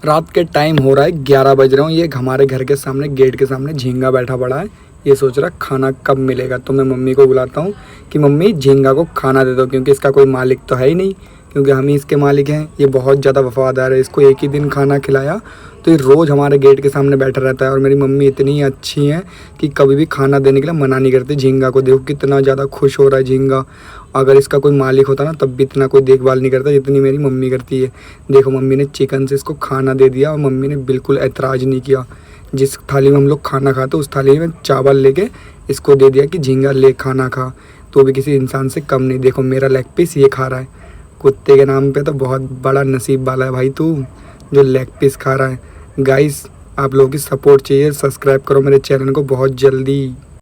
रात के टाइम हो रहा है 11 बज रहे हो। ये हमारे घर के सामने गेट के सामने झींगा बैठा पड़ा है। ये सोच रहा खाना कब मिलेगा। तो मैं मम्मी को बुलाता हूँ कि मम्मी झींगा को खाना दे दो, क्योंकि इसका कोई मालिक तो है ही नहीं, क्योंकि हम ही इसके मालिक हैं। ये बहुत ज़्यादा वफादार है। इसको एक ही दिन खाना खिलाया तो ये रोज़ हमारे गेट के सामने बैठा रहता है। और मेरी मम्मी इतनी अच्छी हैं कि कभी भी खाना देने के लिए मना नहीं करती। झींगा को देखो कितना ज़्यादा खुश हो रहा है झींगा। अगर इसका कोई मालिक होता ना तब भी इतना कोई देखभाल नहीं करता जितनी मेरी मम्मी करती है। देखो मम्मी ने चिकन से इसको खाना दे दिया और मम्मी ने बिल्कुल ऐतराज़ नहीं किया। जिस थाली में हम लोग खाना खाते उस थाली में चावल लेके इसको दे दिया कि झींगा ले खाना खा। तो भी किसी इंसान से कम नहीं। देखो मेरा लेग पीस ये खा रहा है। कुत्ते के नाम पे तो बहुत बड़ा नसीब वाला है भाई तू, जो लेग पीस खा रहा है। गाइस आप लोगों की सपोर्ट चाहिए। सब्सक्राइब करो मेरे चैनल को बहुत जल्दी।